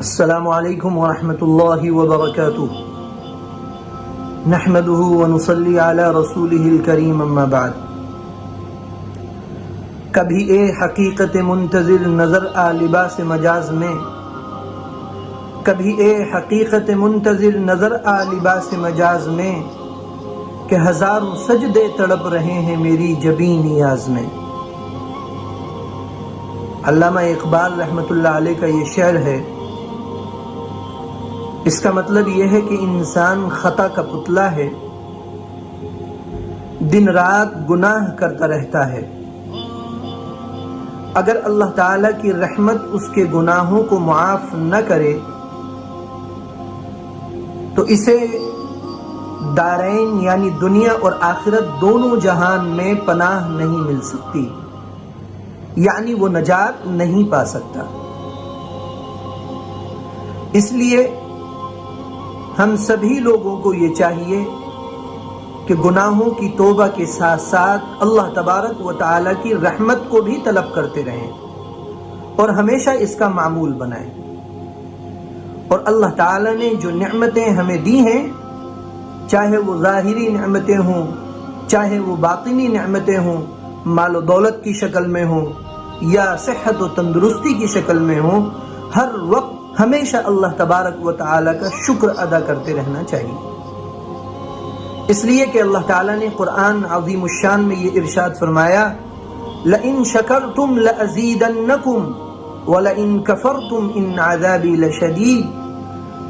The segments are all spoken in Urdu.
السلام علیکم ورحمۃ اللہ وبرکاتہ نحمده ونصلی علی رسولہ الکریم اما بعد۔ کبھی اے حقیقت منتظر نظر آ لباس مجاز میں، کبھی اے حقیقت منتظر نظر آ لباس مجاز میں، کہ ہزاروں سجدے تڑپ رہے ہیں میری جبیں نیاز میں۔ علامہ اقبال رحمۃ اللہ علیہ کا یہ شعر ہے۔ اس کا مطلب یہ ہے کہ انسان خطا کا پتلا ہے، دن رات گناہ کرتا رہتا ہے۔ اگر اللہ تعالیٰ کی رحمت اس کے گناہوں کو معاف نہ کرے تو اسے دارین یعنی دنیا اور آخرت دونوں جہان میں پناہ نہیں مل سکتی، یعنی وہ نجات نہیں پا سکتا۔ اس لیے ہم سبھی لوگوں کو یہ چاہیے کہ گناہوں کی توبہ کے ساتھ ساتھ اللہ تبارک و تعالیٰ کی رحمت کو بھی طلب کرتے رہیں اور ہمیشہ اس کا معمول بنائیں۔ اور اللہ تعالیٰ نے جو نعمتیں ہمیں دی ہیں، چاہے وہ ظاہری نعمتیں ہوں، چاہے وہ باطنی نعمتیں ہوں، مال و دولت کی شکل میں ہوں یا صحت و تندرستی کی شکل میں ہوں، ہر وقت ہمیشہ اللہ تبارک و تعالیٰ کا شکر ادا کرتے رہنا چاہیے۔ اس لیے کہ اللہ تعالیٰ نے قرآن عظیم الشان میں یہ ارشاد فرمایا، لَإِن شَكَرْتُمْ لَأَزِيدَنَّكُمْ وَلَإِن كَفَرْتُمْ إِنَّ عَذَابِي لَشَدِيدٌ،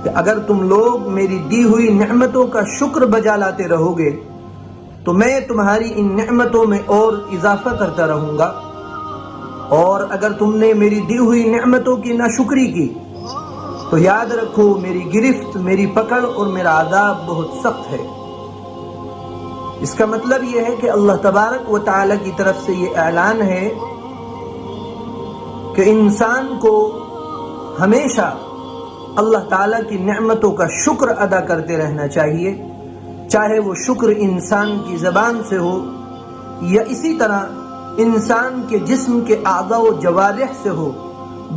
کہ اگر تم لوگ میری دی ہوئی نعمتوں کا شکر بجا لاتے رہو گے تو میں تمہاری ان نعمتوں میں اور اضافہ کرتا رہوں گا، اور اگر تم نے میری دی ہوئی نعمتوں کی ناشکری کی تو یاد رکھو میری گرفت، میری پکڑ اور میرا عذاب بہت سخت ہے۔ اس کا مطلب یہ ہے کہ اللہ تبارک و تعالیٰ کی طرف سے یہ اعلان ہے کہ انسان کو ہمیشہ اللہ تعالیٰ کی نعمتوں کا شکر ادا کرتے رہنا چاہیے، چاہے وہ شکر انسان کی زبان سے ہو یا اسی طرح انسان کے جسم کے اعضاء و جوارح سے ہو۔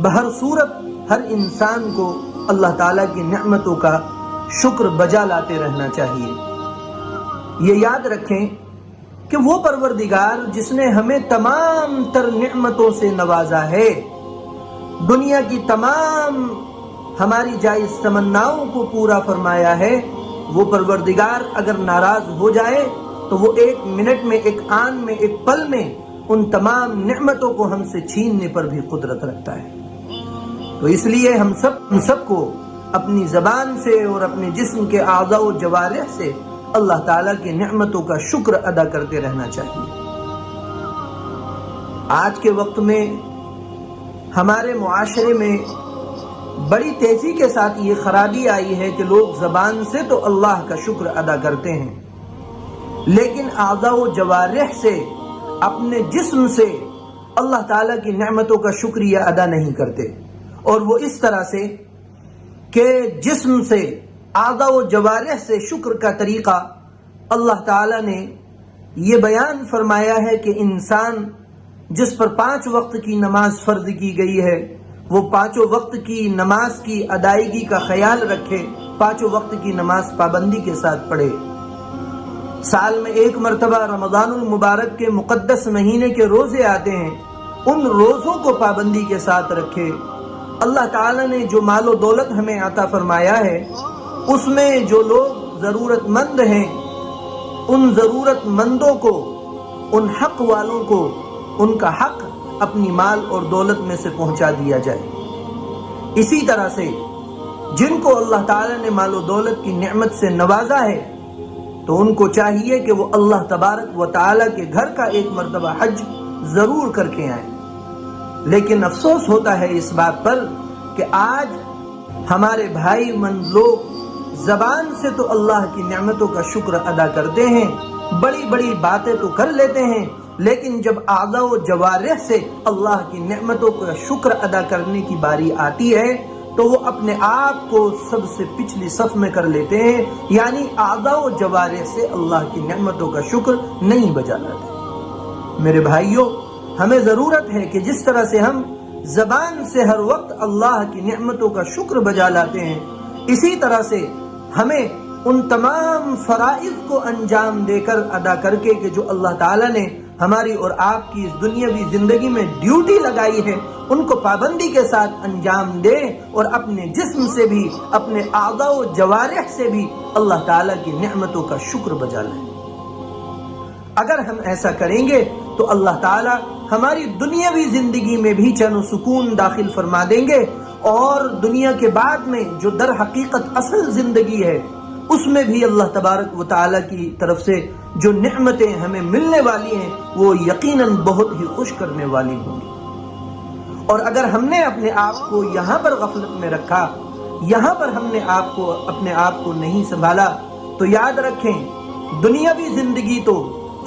بہر صورت ہر انسان کو اللہ تعالیٰ کی نعمتوں کا شکر بجا لاتے رہنا چاہیے۔ یہ یاد رکھیں کہ وہ پروردگار جس نے ہمیں تمام تر نعمتوں سے نوازا ہے، دنیا کی تمام ہماری جائز تمناؤں کو پورا فرمایا ہے، وہ پروردگار اگر ناراض ہو جائے تو وہ ایک منٹ میں، ایک آن میں، ایک پل میں ان تمام نعمتوں کو ہم سے چھیننے پر بھی قدرت رکھتا ہے۔ تو اس لیے ہم سب کو اپنی زبان سے اور اپنے جسم کے اعضاء و جوارح سے اللہ تعالیٰ کی نعمتوں کا شکر ادا کرتے رہنا چاہیے۔ آج کے وقت میں ہمارے معاشرے میں بڑی تیزی کے ساتھ یہ خرابی آئی ہے کہ لوگ زبان سے تو اللہ کا شکر ادا کرتے ہیں، لیکن اعضاء و جوارح سے، اپنے جسم سے اللہ تعالیٰ کی نعمتوں کا شکریہ ادا نہیں کرتے۔ اور وہ اس طرح سے کہ جسم سے، اعضاء و جوارح سے شکر کا طریقہ اللہ تعالیٰ نے یہ بیان فرمایا ہے کہ انسان جس پر 5 وقت کی نماز فرض کی گئی ہے، وہ 5 وقت کی نماز کی ادائیگی کا خیال رکھے، 5 وقت کی نماز پابندی کے ساتھ پڑھے، سال میں 1 مرتبہ رمضان المبارک کے مقدس مہینے کے روزے آتے ہیں، ان روزوں کو پابندی کے ساتھ رکھے۔ اللہ تعالیٰ نے جو مال و دولت ہمیں عطا فرمایا ہے، اس میں جو لوگ ضرورت مند ہیں، ان ضرورت مندوں کو، ان حق والوں کو ان کا حق اپنی مال اور دولت میں سے پہنچا دیا جائے۔ اسی طرح سے جن کو اللہ تعالیٰ نے مال و دولت کی نعمت سے نوازا ہے تو ان کو چاہیے کہ وہ اللہ تبارک و تعالیٰ کے گھر کا 1 مرتبہ حج ضرور کر کے آئیں۔ لیکن افسوس ہوتا ہے اس بات پر کہ آج ہمارے بھائی من لوگ زبان سے تو اللہ کی نعمتوں کا شکر ادا کرتے ہیں، بڑی بڑی باتیں تو کر لیتے ہیں، لیکن جب اعضاء و جوارح سے اللہ کی نعمتوں کا شکر ادا کرنے کی باری آتی ہے تو وہ اپنے آپ کو سب سے پچھلی صف میں کر لیتے ہیں، یعنی اعضاء و جوارح سے اللہ کی نعمتوں کا شکر نہیں بجا لاتے۔ میرے بھائیوں، ہمیں ضرورت ہے کہ جس طرح سے ہم زبان سے ہر وقت اللہ کی نعمتوں کا شکر بجا لاتے ہیں، اسی طرح سے ہمیں ان تمام فرائض کو انجام دے کر ادا کر کے کہ جو اللہ تعالیٰ نے ہماری اور آپ کی اس دنیاوی زندگی میں ڈیوٹی لگائی ہے ان کو پابندی کے ساتھ انجام دیں، اور اپنے جسم سے بھی، اپنے اعضاء و جوارح سے بھی اللہ تعالیٰ کی نعمتوں کا شکر بجا لیں۔ اگر ہم ایسا کریں گے تو اللہ تعالیٰ ہماری دنیاوی زندگی میں بھی چین و سکون داخل فرما دیں گے، اور دنیا کے بعد میں جو در حقیقت اصل زندگی ہے اس میں بھی اللہ تبارک و تعالیٰ کی طرف سے جو نعمتیں ہمیں ملنے والی ہیں وہ یقیناً بہت ہی خوش کرنے والی ہوں گی۔ اور اگر ہم نے اپنے آپ کو یہاں پر غفلت میں رکھا، یہاں پر ہم نے اپنے آپ کو نہیں سنبھالا، تو یاد رکھیں دنیاوی زندگی تو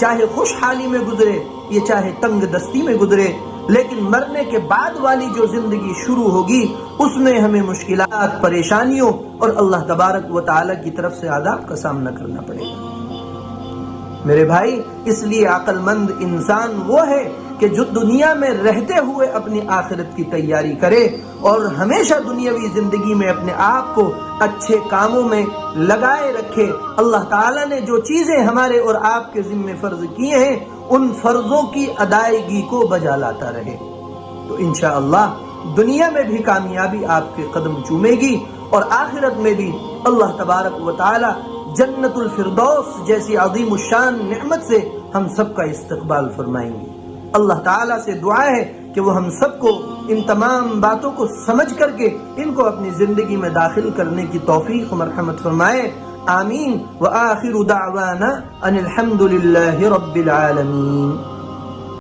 چاہے خوشحالی میں گزرے یا چاہے تنگ دستی میں گزرے، لیکن مرنے کے بعد والی جو زندگی شروع ہوگی اس میں ہمیں مشکلات، پریشانیوں اور اللہ تبارک و تعالیٰ کی طرف سے عذاب کا سامنا کرنا پڑے گا۔ میرے بھائی، اس لیے عقل مند انسان وہ ہے کہ جو دنیا میں رہتے ہوئے اپنی آخرت کی تیاری کرے اور ہمیشہ دنیاوی زندگی میں اپنے آپ کو اچھے کاموں میں لگائے رکھے۔ اللہ تعالیٰ نے جو چیزیں ہمارے اور آپ کے ذمہ فرض کیے ہیں ان فرضوں کی ادائیگی کو بجا لاتا رہے، تو انشاءاللہ دنیا میں بھی کامیابی آپ کے قدم چومے گی، اور آخرت میں بھی اللہ تبارک و تعالی جنت الفردوس جیسی عظیم الشان نعمت سے ہم سب کا استقبال فرمائیں گے۔ اللہ تعالیٰ سے دعا ہے کہ وہ ہم سب کو ان تمام باتوں کو سمجھ کر کے ان کو اپنی زندگی میں داخل کرنے کی توفیق و مرحمت فرمائے، آمین۔ وآخر دعوانا ان الحمد للہ رب العالمین۔